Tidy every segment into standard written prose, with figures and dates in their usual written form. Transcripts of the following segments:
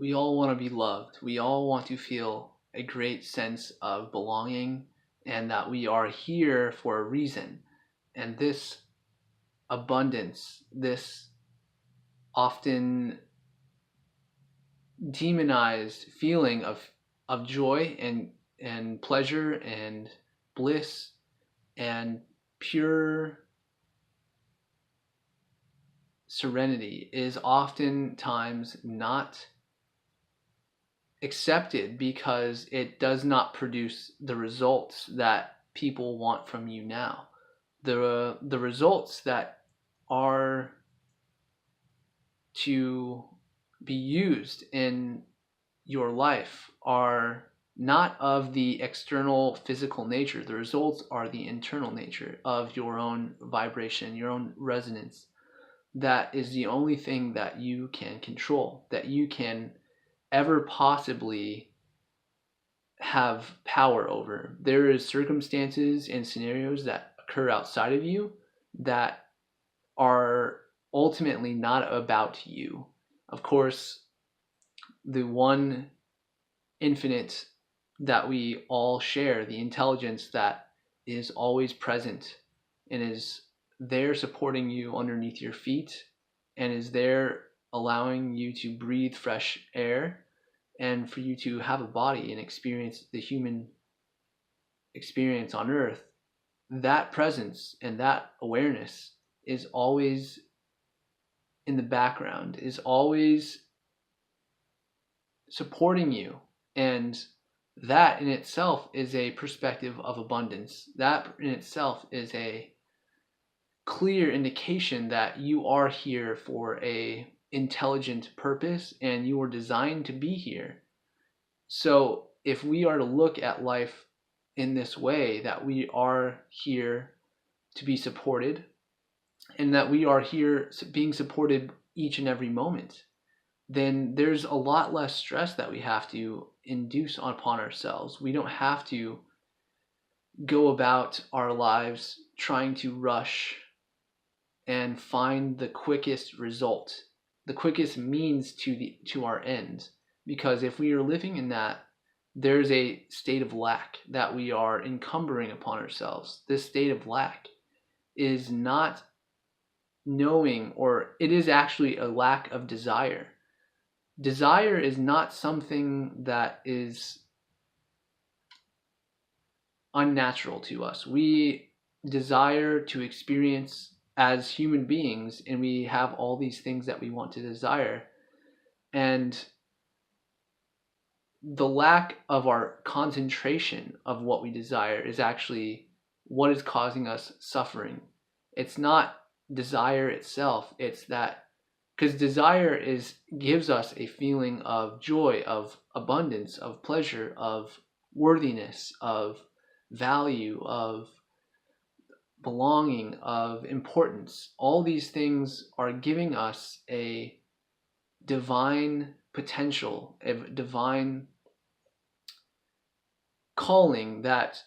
We all want to be loved. We all want to feel a great sense of belonging and that we are here for a reason. And this abundance, this often demonized feeling of joy and pleasure and bliss and pure serenity is oftentimes not accepted because it does not produce the results that people want from you now. The results that are to be used in your life are not of the external physical nature. The results are the internal nature of your own vibration, your own resonance. That is the only thing that you can control, that you can ever possibly have power over. There is circumstances and scenarios that occur outside of you that are ultimately not about you. Of course, the one infinite that we all share, the intelligence that is always present and is there supporting you underneath your feet and is there allowing you to breathe fresh air and for you to have a body and experience the human experience on earth. That presence and that awareness is always in the background, is always supporting you. And that in itself is a perspective of abundance. That in itself is a clear indication that you are here for a intelligent purpose and you were designed to be here. So if we are to look at life in this way, that we are here to be supported and that we are here being supported each and every moment, then there's a lot less stress that we have to induce upon ourselves. We don't have to go about our lives trying to rush and find the quickest result, the quickest means to our end. Because if we are living in that, there's a state of lack that we are encumbering upon ourselves. This state of lack is not knowing, or it is actually a lack of desire. Desire is not something that is unnatural to us. We desire to experience as human beings, and we have all these things that we want to desire. And the lack of our concentration of what we desire is actually what is causing us suffering. It's not desire itself, it's that because desire gives us a feeling of joy, of abundance, of pleasure, of worthiness, of value, of belonging, of importance. All these things are giving us a divine potential, a divine calling that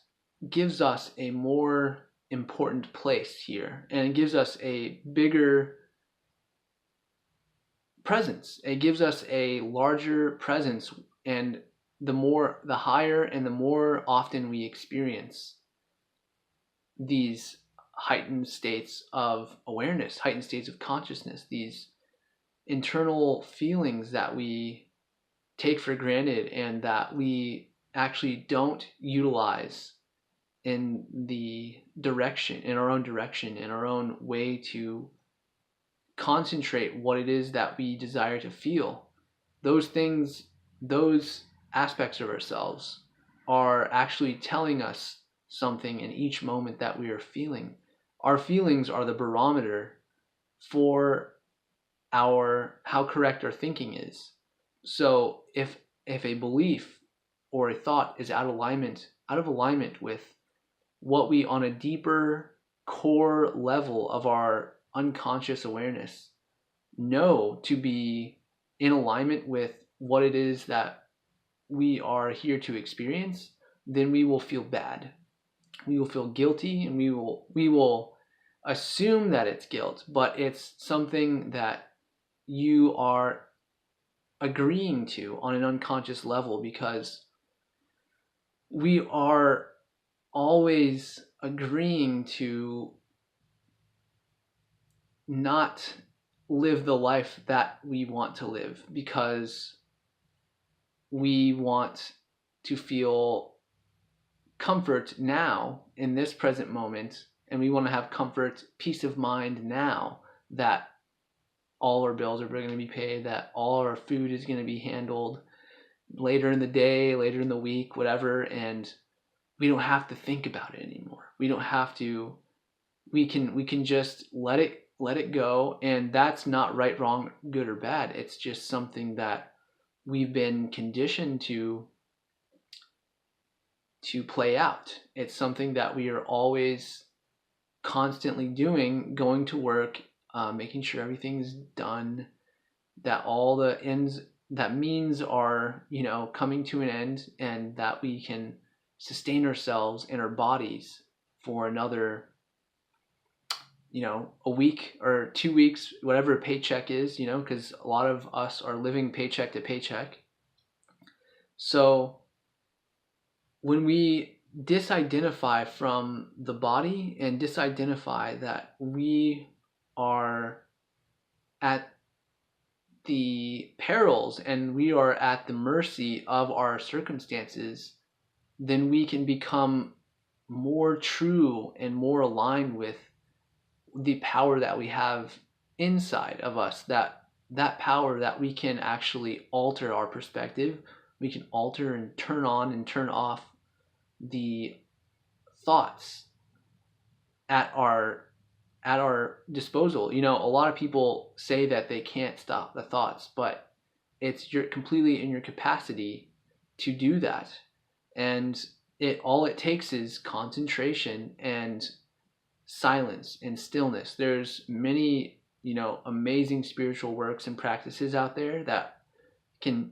gives us a more important place here, and it gives us a bigger presence. It gives us a larger presence, and the higher and the more often we experience these heightened states of awareness, heightened states of consciousness, these internal feelings that we take for granted and that we actually don't utilize in our own direction, in our own way to concentrate what it is that we desire to feel. Those things, those aspects of ourselves are actually telling us something in each moment that we are feeling. Our feelings are the barometer for how correct our thinking is. So if a belief or a thought is out of alignment with what we on a deeper core level of our unconscious awareness know to be in alignment with what it is that we are here to experience, then we will feel bad. We will feel guilty, and we will assume that it's guilt, but it's something that you are agreeing to on an unconscious level, because we are always agreeing to not live the life that we want to live, because we want to feel comfort now in this present moment, and we want to have comfort, peace of mind now, that all our bills are going to be paid, that all our food is going to be handled later in the day, later in the week, whatever, and we don't have to think about it anymore. We don't have to. We can just let it go, and that's not right, wrong, good or bad. It's just something that we've been conditioned to play out. It's something that we are always constantly doing, going to work, making sure everything's done, that all the ends, that means are, coming to an end, and that we can sustain ourselves and our bodies for another, a week or 2 weeks, whatever a paycheck is, because a lot of us are living paycheck to paycheck. So when we disidentify from the body and disidentify that we are at the perils and we are at the mercy of our circumstances, then we can become more true and more aligned with the power that we have inside of us, that power that we can actually alter our perspective. We can alter and turn on and turn off the thoughts at our disposal. A lot of people say that they can't stop the thoughts, but you're completely in your capacity to do that. And all it takes is concentration and silence and stillness. There's many, amazing spiritual works and practices out there that can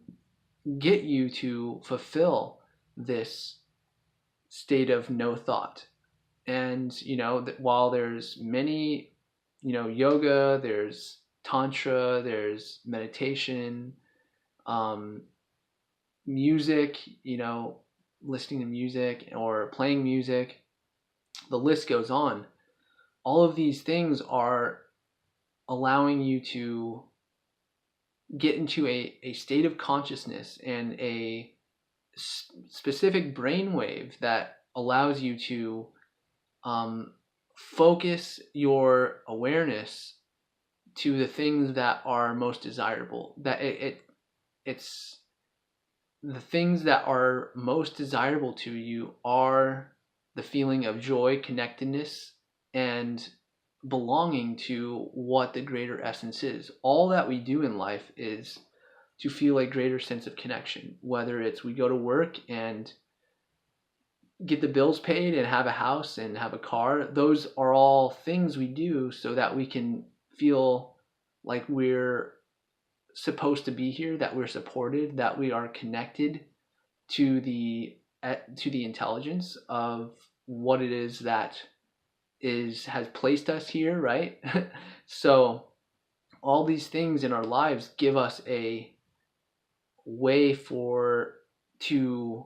get you to fulfill this state of no thought. And while there's many, yoga, there's tantra, there's meditation, music, listening to music or playing music, the list goes on. All of these things are allowing you to get into a state of consciousness and a specific brainwave that allows you to focus your awareness to the things that are most desirable. That it's the things that are most desirable to you are the feeling of joy, connectedness, and belonging to what the greater essence is. All that we do in life is to feel a greater sense of connection, whether it's we go to work and get the bills paid and have a house and have a car. Those are all things we do so that we can feel like we're supposed to be here, that we're supported, that we are connected to the intelligence of what it is that has placed us here, right? So all these things in our lives give us a way to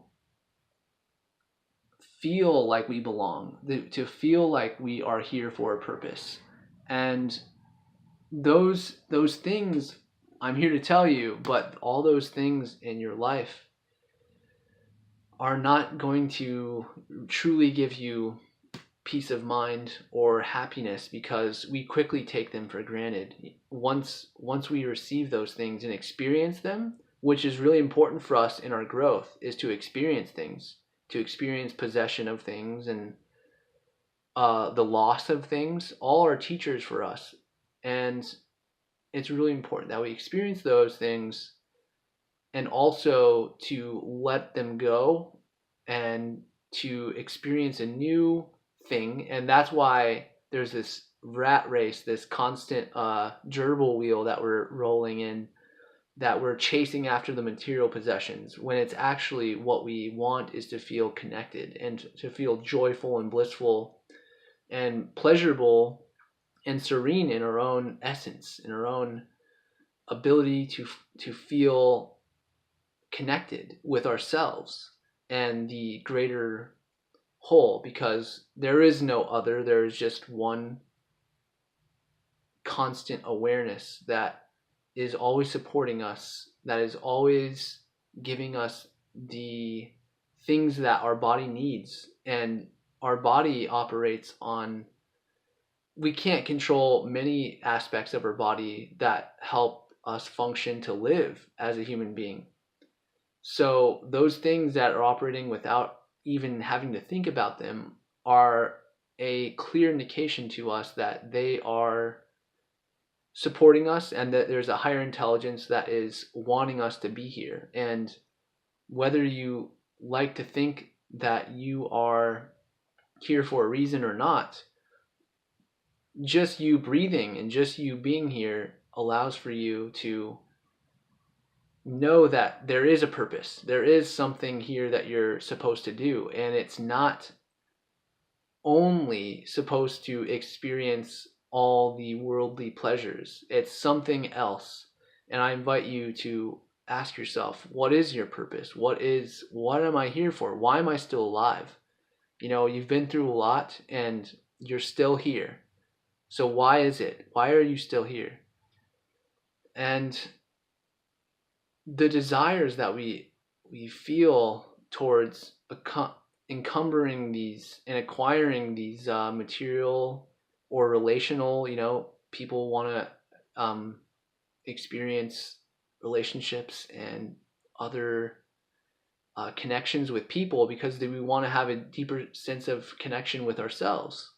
feel like we belong, to feel like we are here for a purpose. And those things, I'm here to tell you, but all those things in your life are not going to truly give you peace of mind or happiness, because we quickly take them for granted. Once we receive those things and experience them, which is really important for us in our growth, is to experience things, to experience possession of things and the loss of things. All are teachers for us, and it's really important that we experience those things and also to let them go and to experience a new thing. And that's why there's this rat race, this constant gerbil wheel that we're rolling in, that we're chasing after the material possessions, when it's actually what we want is to feel connected and to feel joyful and blissful and pleasurable and serene in our own essence, in our own ability to feel connected with ourselves and the greater whole, because there is no other. There is just one constant awareness that is always supporting us, that is always giving us the things that our body needs. And our body operates on, we can't control many aspects of our body that help us function to live as a human being. So those things that are operating without even having to think about them are a clear indication to us that they are supporting us and that there's a higher intelligence that is wanting us to be here. And whether you like to think that you are here for a reason or not, just you breathing and just you being here allows for you to know that there is a purpose. There is something here that you're supposed to do, and it's not only supposed to experience all the worldly pleasures. It's something else. And I invite you to ask yourself, what is your purpose? What am I here for? Why am I still alive? You know, you've been through a lot and you're still here. So why is it? Why are you still here? And the desires that we feel towards encumbering these and acquiring these material or relational, people want to experience relationships and other connections with people because we want to have a deeper sense of connection with ourselves.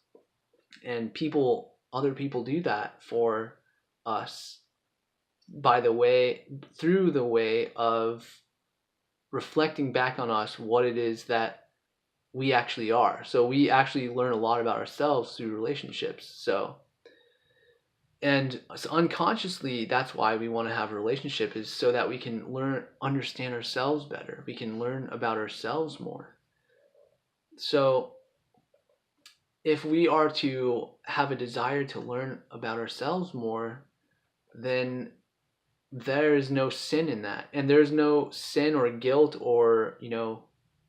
And other people do that for us through the way of reflecting back on us what it is that we actually are. So we actually learn a lot about ourselves through relationships. And unconsciously, that's why we want to have a relationship, is so that we can understand ourselves better. We can learn about ourselves more. So if we are to have a desire to learn about ourselves more, then there is no sin in that. And there's no sin or guilt or,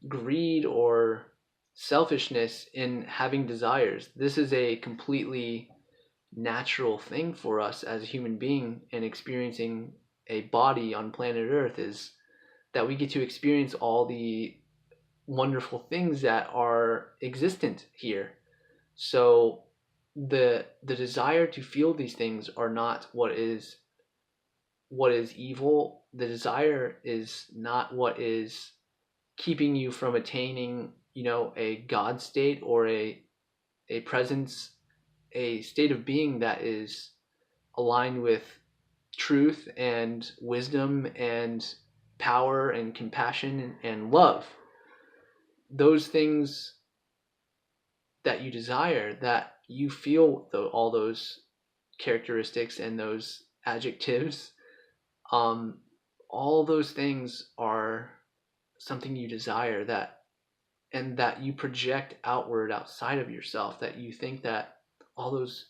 greed or selfishness in having desires. This is a completely natural thing for us as a human being, and experiencing a body on planet Earth is that we get to experience all the wonderful things that are existent here. So the desire to feel these things are not what is evil. The desire is not what is keeping you from attaining, a God state or a presence, a state of being that is aligned with truth and wisdom and power and compassion and love. Those things that you desire, that you feel all those characteristics and those adjectives, all those things are something you desire, and that you project outward outside of yourself, that you think that all those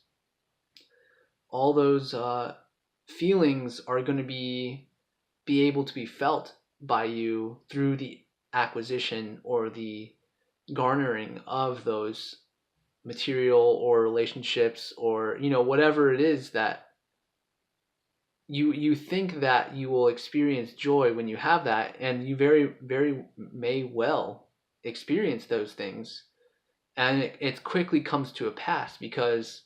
feelings are going to be able to be felt by you through the acquisition or the garnering of those material or relationships, or whatever it is that you think that you will experience joy when you have that, and you very, very may well experience those things, and it quickly comes to a pass because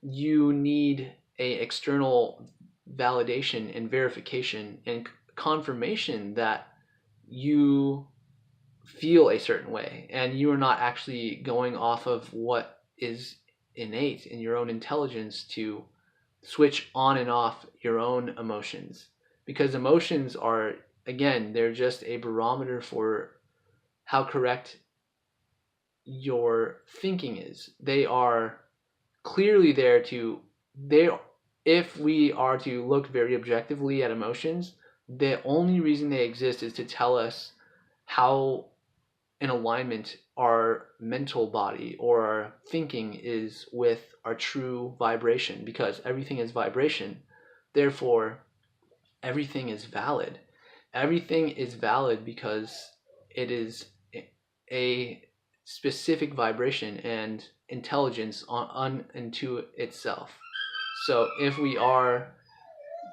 you need a external validation and verification and confirmation that you feel a certain way, and you are not actually going off of what is innate in your own intelligence to switch on and off your emotions. Because emotions are, again, they're just a barometer for how correct your thinking is. They are clearly there if we are to look very objectively at emotions, the only reason they exist is to tell us how in alignment our mental body or our thinking is with our true vibration, because everything is vibration. Therefore, everything is valid. Everything is valid because it is a specific vibration and intelligence on into itself. So if we are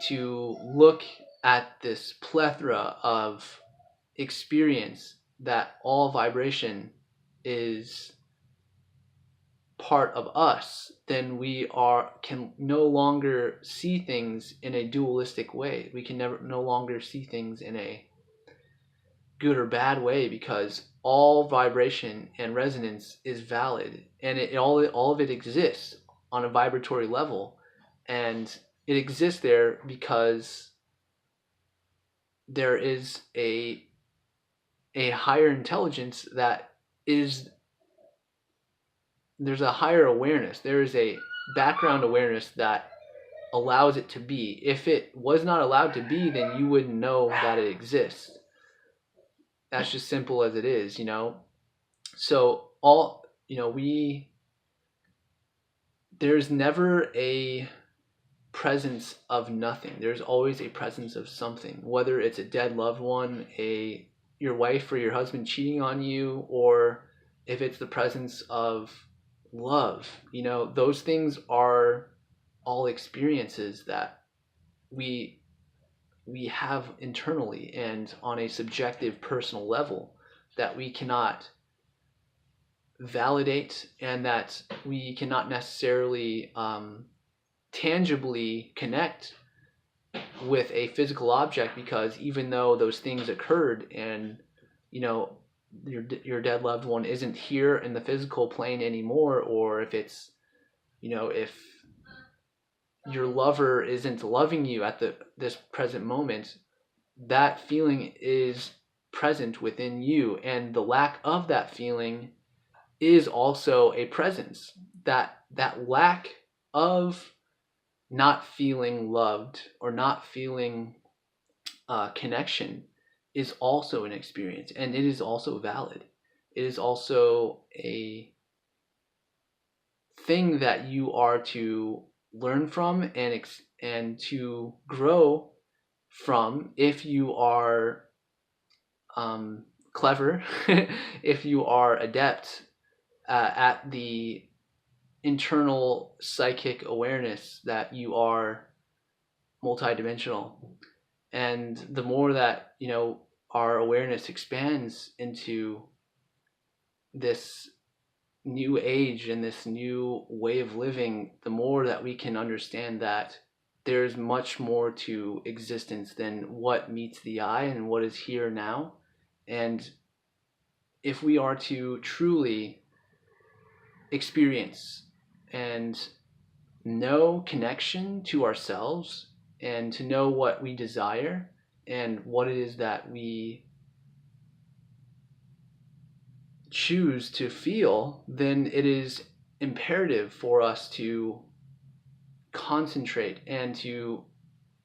to look at this plethora of experience that all vibration is part of us, then we can no longer see things in a dualistic way. We can no longer see things in a good or bad way, because all vibration and resonance is valid, and all of it exists on a vibratory level, and it exists there because there is a higher intelligence that is there's a higher awareness. There is a background awareness that allows it to be. If it was not allowed to be, then you wouldn't know that it exists. That's just simple as it is, So there's never a presence of nothing. There's always a presence of something, whether it's a dead loved one, your wife or your husband cheating on you, or if it's the presence of love. Those things are all experiences that we have internally and on a subjective personal level that we cannot validate, and that we cannot necessarily tangibly connect with a physical object, because even though those things occurred and your dead loved one isn't here in the physical plane anymore, or if it's if your lover isn't loving you at this present moment, that feeling is present within you, and the lack of that feeling is also a presence. That lack of not feeling loved or not feeling connection is also an experience, and it is also valid. It is also a thing that you are to learn from and to grow from if you are clever, if you are adept at the internal psychic awareness that you are multidimensional. And the more that our awareness expands into this new age and this new way of living, the more that we can understand that there's much more to existence than what meets the eye and what is here now. And if we are to truly experience and know connection to ourselves, and to know what we desire and what it is that we choose to feel, then it is imperative for us to concentrate and to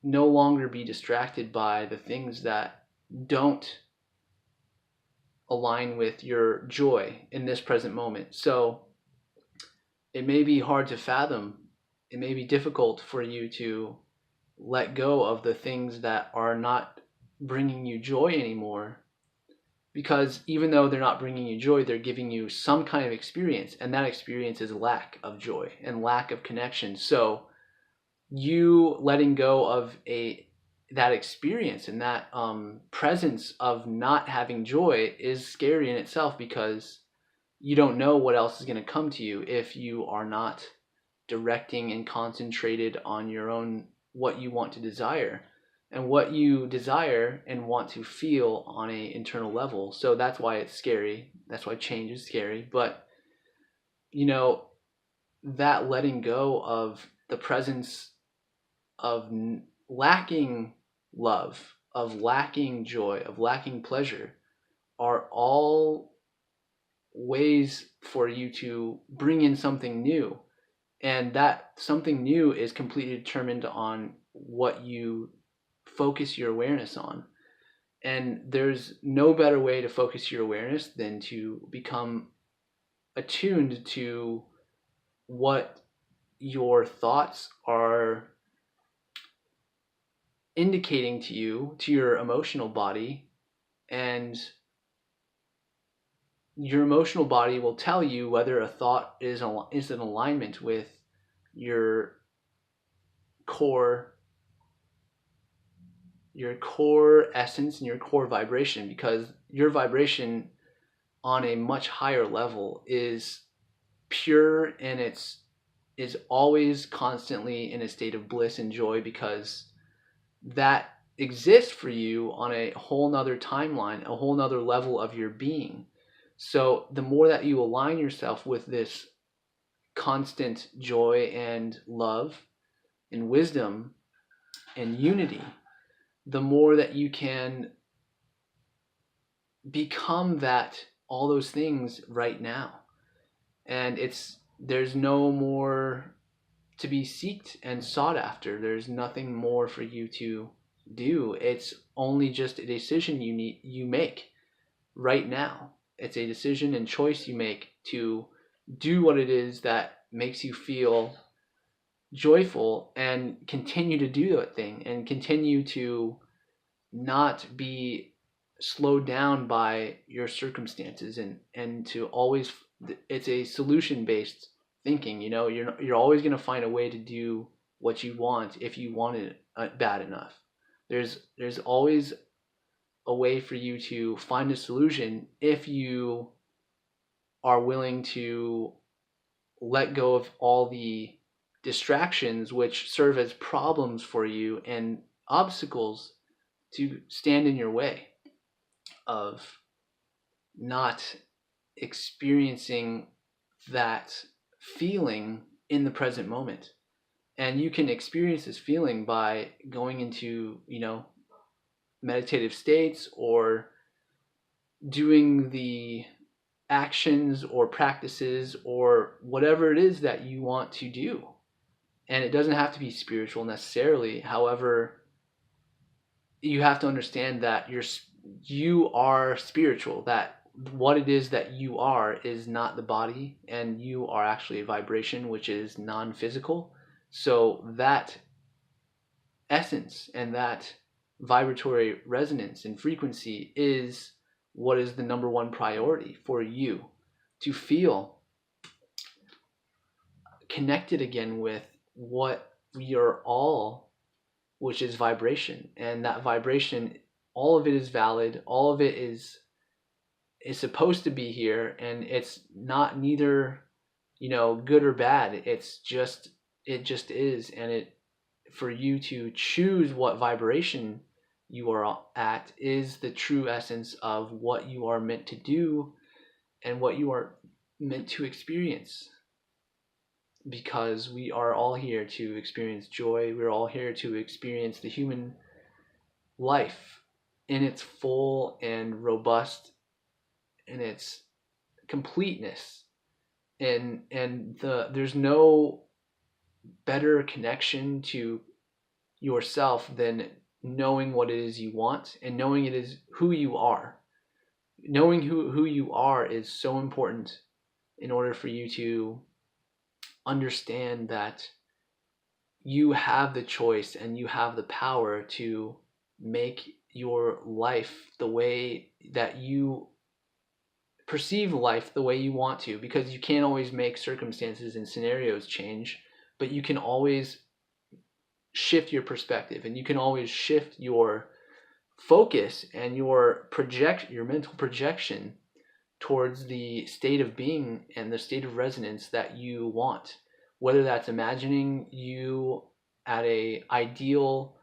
no longer be distracted by the things that don't align with your joy in this present moment. So it may be hard to fathom. It may be difficult for you to let go of the things that are not bringing you joy anymore, because even though they're not bringing you joy, they're giving you some kind of experience, and that experience is lack of joy and lack of connection. So you letting go of that experience and that presence of not having joy is scary in itself, because you don't know what else is going to come to you if you are not directing and concentrated on your own, what you want to desire and what you desire and want to feel on an internal level. So that's why it's scary. That's why change is scary. But that letting go of the presence of lacking love, of lacking joy, of lacking pleasure, are all ways for you to bring in something new. And that something new is completely determined on what you focus your awareness on. And there's no better way to focus your awareness than to become attuned to what your thoughts are indicating to you, to your emotional body, and your emotional body will tell you whether a thought is in alignment with your core essence and your core vibration, because your vibration on a much higher level is pure, and it's is always constantly in a state of bliss and joy, because that exists for you on a whole nother timeline, a whole nother level of your being. So the more that you align yourself with this constant joy and love and wisdom and unity, the more that you can become that, all those things right now. And there's no more to be seeked and sought after. There's nothing more for you to do. It's only just a decision you make right now. It's a decision and choice you make to do what it is that makes you feel joyful, and continue to do that thing, and continue to not be slowed down by your circumstances, and to always, it's a solution based thinking. You're always going to find a way to do what you want if you want it bad enough. There's always a way for you to find a solution if you are willing to let go of all the distractions which serve as problems for you and obstacles to stand in your way of not experiencing that feeling in the present moment. And you can experience this feeling by going into, meditative states, or doing the actions or practices or whatever it is that you want to do. And it doesn't have to be spiritual necessarily. However, you have to understand that you are spiritual, that what it is that you are is not the body, and you are actually a vibration which is non-physical. So that essence and that vibratory resonance and frequency is what is the number one priority for you to feel connected again with what we are all, which is vibration. And that vibration, all of it is valid, all of it is supposed to be here, and it's not neither good or bad. It just is. And it, for you to choose what vibration you are at, is the true essence of what you are meant to do and what you are meant to experience. Because we are all here to experience joy. We're all here to experience the human life in its full and robust, in its completeness. And there's no better connection to yourself than knowing what it is you want, and knowing it is who you are. Knowing who you are is so important in order for you to understand that you have the choice and you have the power to make your life the way that you perceive life, the way you want to, because you can't always make circumstances and scenarios change, but you can always shift your perspective, and you can always shift your focus and your mental projection towards the state of being and the state of resonance that you want. Whether that's imagining you at a ideal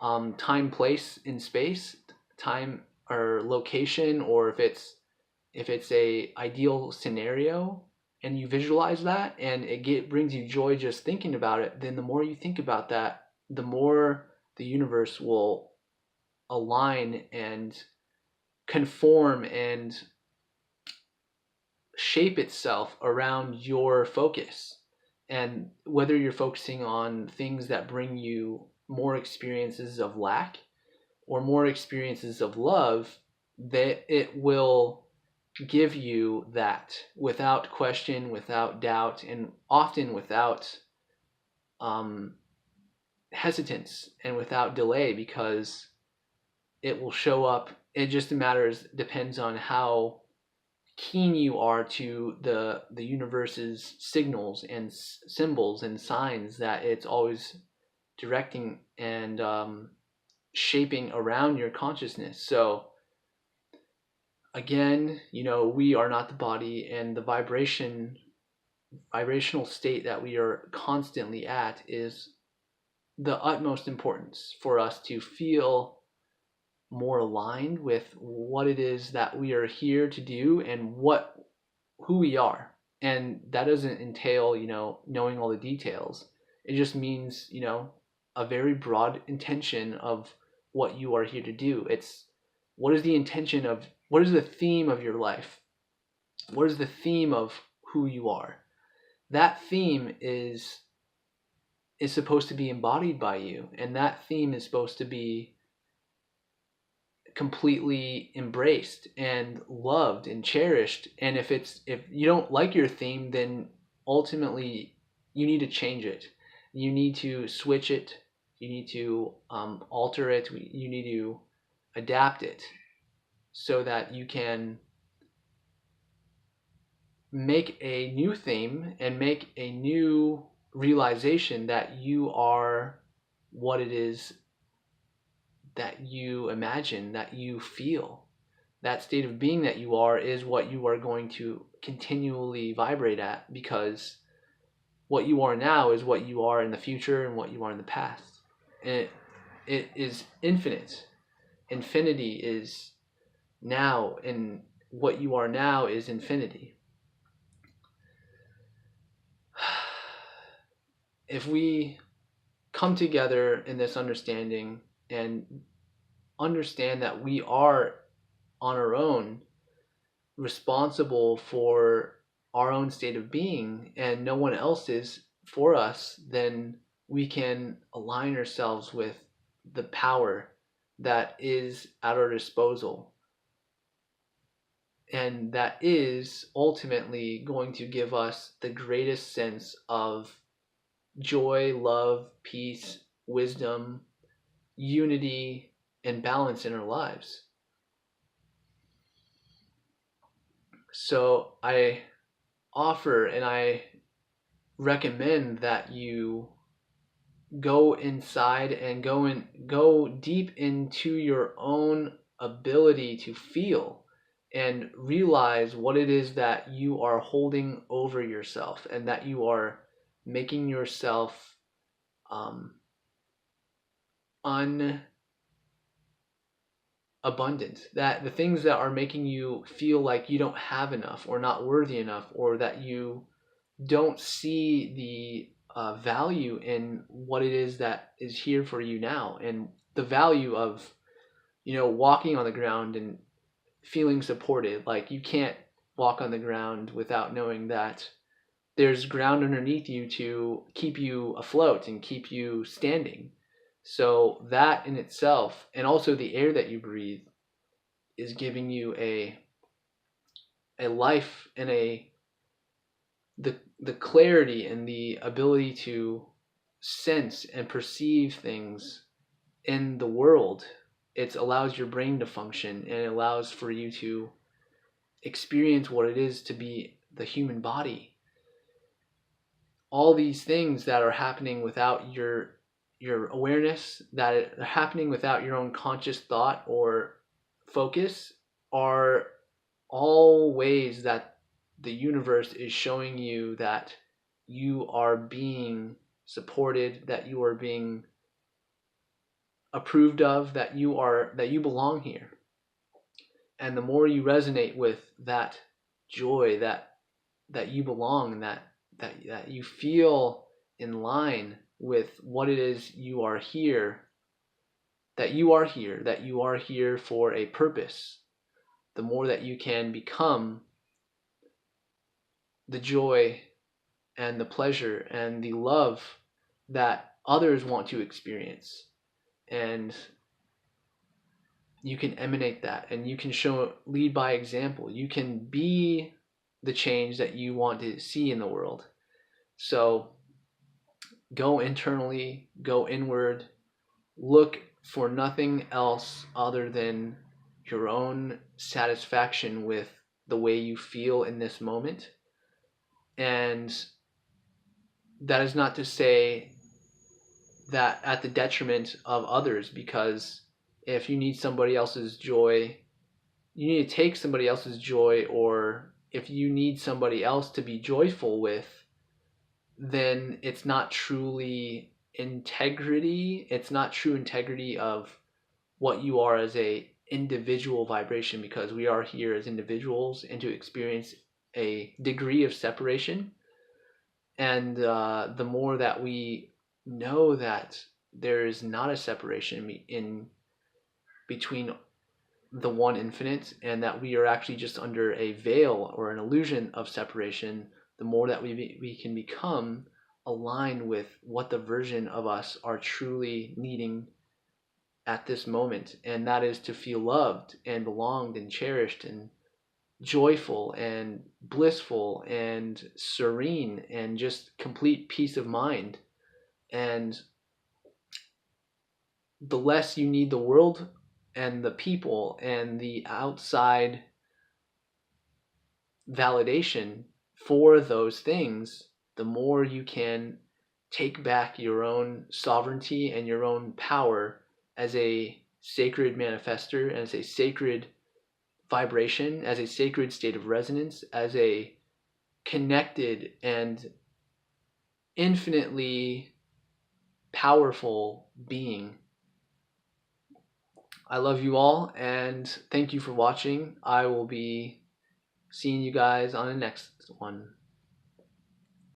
time, place in space, time or location, or if it's a ideal scenario and you visualize that and it brings you joy just thinking about it, then the more you think about that, the more the universe will align and conform and shape itself around your focus. And whether you're focusing on things that bring you more experiences of lack or more experiences of love, that it will give you that without question, without doubt, and often without hesitance and without delay, because it will show up. It just depends on how keen you are to the universe's signals and symbols and signs that it's always directing and shaping around your consciousness. So again, we are not the body, and the vibrational state that we are constantly at is the utmost importance for us to feel more aligned with what it is that we are here to do and who we are. And that doesn't entail, knowing all the details. It just means, a very broad intention of what you are here to do. It's what is the theme of your life? What is the theme of who you are? That theme is supposed to be embodied by you, and that theme is supposed to be completely embraced and loved and cherished. And if you don't like your theme, then ultimately you need to change it. You need to switch it. You need to alter it. You need to adapt it so that you can make a new theme and make a new realization that you are what it is that you imagine, that you feel. That state of being that you are is what you are going to continually vibrate at, because what you are now is what you are in the future and what you are in the past. And it is infinite. Infinity is now, and what you are now is infinity. If we come together in this understanding and understand that we are on our own responsible for our own state of being and no one else is for us, then we can align ourselves with the power that is at our disposal, and that is ultimately going to give us the greatest sense of joy, love, peace, wisdom, unity, and balance in our lives. So I offer and I recommend that you go inside and go deep into your own ability to feel and realize what it is that you are holding over yourself, and that you are making yourself unabundant. That the things that are making you feel like you don't have enough or not worthy enough, or that you don't see the value in what it is that is here for you now, and the value of walking on the ground and feeling supported. Like, you can't walk on the ground without knowing that there's ground underneath you to keep you afloat and keep you standing. So that in itself, and also the air that you breathe, is giving you a life and the clarity and the ability to sense and perceive things in the world. It allows your brain to function, and it allows for you to experience what it is to be the human body. All these things that are happening without your awareness, that are happening without your own conscious thought or focus, are all ways that the universe is showing you that you are being supported, that you are being approved of, that you belong here. And the more you resonate with that joy, that you belong, and that you feel in line with what it is you are here, that you are here for a purpose, the more that you can become the joy and the pleasure and the love that others want to experience. And you can emanate that, and you can lead by example. You can be the change that you want to see in the world. So go internally, go inward, look for nothing else other than your own satisfaction with the way you feel in this moment. And that is not to say that at the detriment of others, because if you need somebody else's joy, you need to take somebody else's joy, or if you need somebody else to be joyful with, then it's not truly integrity. It's not true integrity of what you are as a individual vibration, because we are here as individuals and to experience a degree of separation. And the more that we know that there is not a separation in between the one infinite, and that we are actually just under a veil or an illusion of separation, the more that we can become aligned with what the version of us are truly needing at this moment, and that is to feel loved and belonged and cherished and joyful and blissful and serene and just complete peace of mind. And the less you need the world and the people and the outside validation for those things, the more you can take back your own sovereignty and your own power as a sacred manifester, as a sacred vibration, as a sacred state of resonance, as a connected and infinitely powerful being. I love you all, and thank you for watching. I will be seeing you guys on the next one.